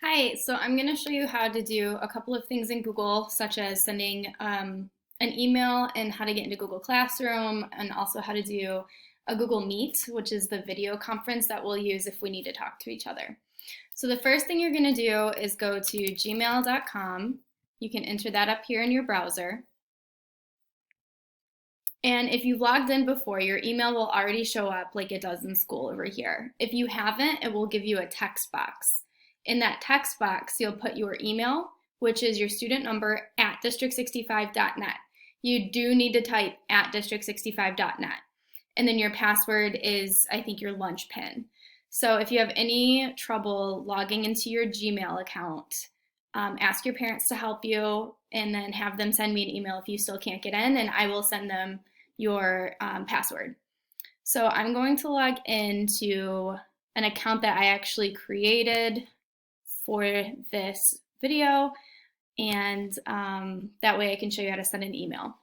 Hi, so I'm going to show you how to do a couple of things in Google, such as sending an email and how to get into Google Classroom, and also how to do a Google Meet, which is the video conference that we'll use if we need to talk to each other. So the first thing you're going to do is go to gmail.com. You can enter that up here in your browser. And if you've logged in before, your email will already show up like it does in school over here. If you haven't, it will give you a text box. In that text box, you'll put your email, which is your student number at district65.net. You do need to type at district65.net. And then your password is, I think, your lunch pin. So if you have any trouble logging into your Gmail account, ask your parents to help you and then have them send me an email if you still can't get in, and I will send them your password. So I'm going to log into an account that I actually created for this video, and that way I can show you how to send an email.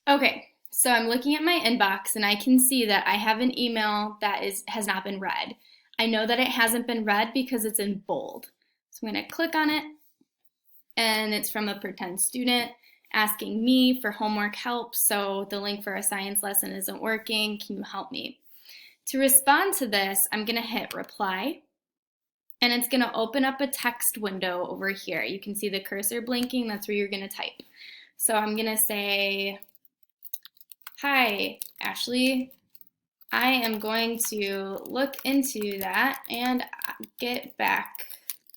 Okay, so I'm looking at my inbox and I can see that I have an email that has not been read. I know that it hasn't been read because it's in bold. So I'm going to click on it, and it's from a pretend student asking me for homework help. So the link for a science lesson isn't working. Can you help me? To respond to this, I'm going to hit reply, and it's going to open up a text window over here. You can see the cursor blinking. That's where you're going to type. So I'm going to say, hi, Ashley. I am going to look into that and get back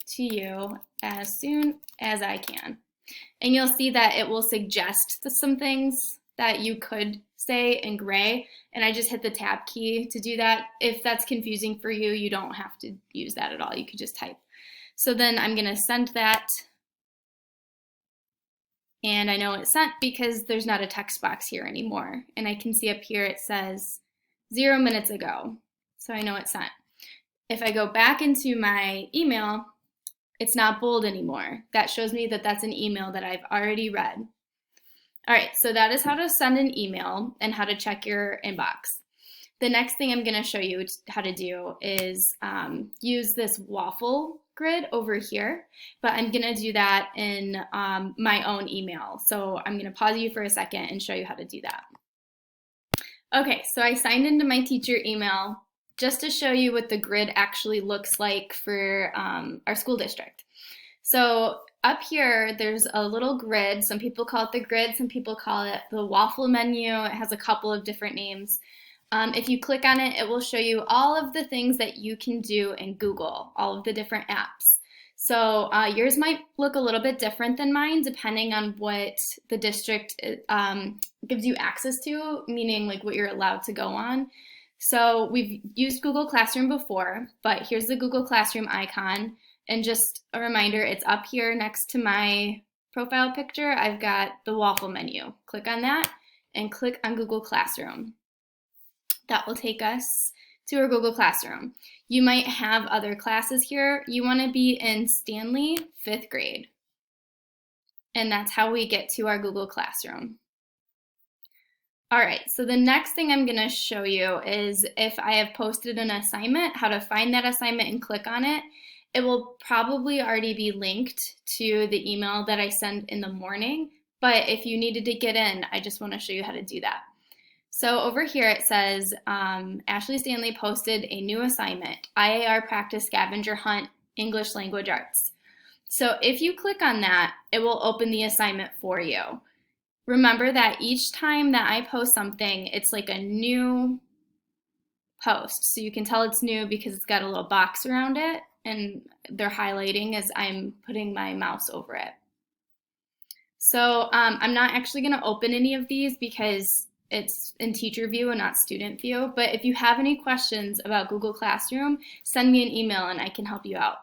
to you as soon as I can. And you'll see that it will suggest some things that you could say in gray, and I just hit the tab key to do that. If that's confusing for you, you don't have to use that at all. You could just type. So then I'm going to send that, and I know it's sent because there's not a text box here anymore. And I can see up here it says 0 minutes ago, so I know it's sent. If I go back into my email, it's not bold anymore. That shows me that that's an email that I've already read. All right, so that is how to send an email and how to check your inbox. The next thing I'm going to show you how to do is use this waffle grid over here, but I'm going to do that in my own email. So I'm going to pause you for a second and show you how to do that. Okay, so I signed into my teacher email just to show you what the grid actually looks like for our school district. So up here, there's a little grid. Some people call it the grid, some people call it the waffle menu. It has a couple of different names. If you click on it, it will show you all of the things that you can do in Google, all of the different apps. So yours might look a little bit different than mine depending on what the district gives you access to, meaning like what you're allowed to go on. So we've used Google Classroom before, but here's the Google Classroom icon. And just a reminder, it's up here next to my profile picture. I've got the waffle menu. Click on that and click on Google Classroom. That will take us to our Google Classroom. You might have other classes here. You want to be in Stanley 5th grade. And that's how we get to our Google Classroom. All right, so the next thing I'm going to show you is if I have posted an assignment, how to find that assignment and click on it. It will probably already be linked to the email that I send in the morning, but if you needed to get in, I just want to show you how to do that. So over here it says, Ashley Stanley posted a new assignment, IAR Practice Scavenger Hunt, English Language Arts. So if you click on that, it will open the assignment for you. Remember that each time that I post something, it's like a new post. So you can tell it's new because it's got a little box around it, and they're highlighting as I'm putting my mouse over it. So I'm not actually going to open any of these because it's in teacher view and not student view. But if you have any questions about Google Classroom, send me an email and I can help you out.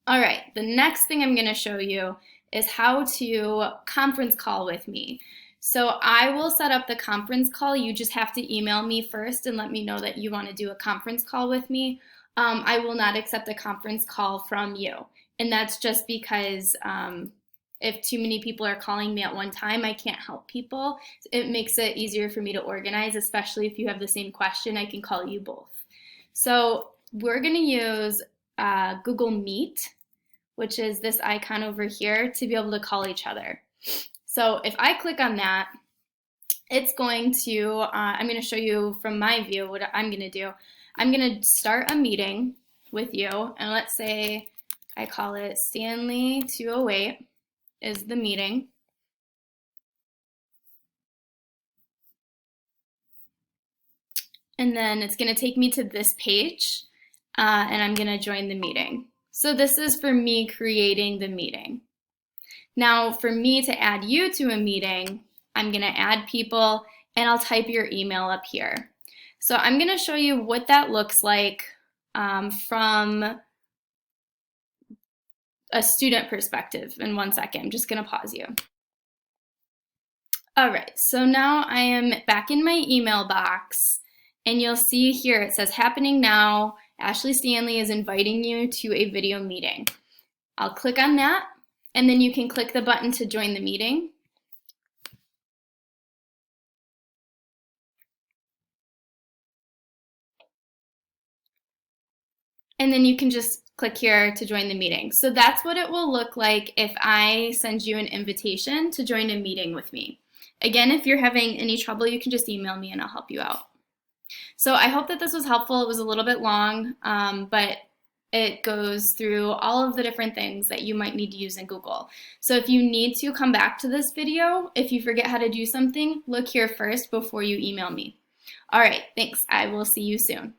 All right, the next thing I'm going to show you is how to conference call with me. So I will set up the conference call. You just have to email me first and let me know that you want to do a conference call with me. I will not accept a conference call from you. And that's just because if too many people are calling me at one time, I can't help people. It makes it easier for me to organize, especially if you have the same question, I can call you both. So we're going to use Google Meet, which is this icon over here, to be able to call each other. So if I click on that, it's going to, I'm going to show you from my view what I'm going to do. I'm going to start a meeting with you, and let's say I call it Stanley 208 is the meeting. And then it's going to take me to this page, and I'm going to join the meeting. So this is for me creating the meeting. Now, for me to add you to a meeting, I'm going to add people, and I'll type your email up here. So I'm going to show you what that looks like from a student perspective in 1 second. I'm just going to pause you. All right, so now I am back in my email box, and you'll see here it says happening now. Ashley Stanley is inviting you to a video meeting. I'll click on that, and then you can click the button to join the meeting. And then you can just click here to join the meeting. So that's what it will look like if I send you an invitation to join a meeting with me. Again, if you're having any trouble, you can just email me and I'll help you out. So I hope that this was helpful. It was a little bit long, but it goes through all of the different things that you might need to use in Google. So if you need to come back to this video, if you forget how to do something, look here first before you email me. All right, thanks. I will see you soon.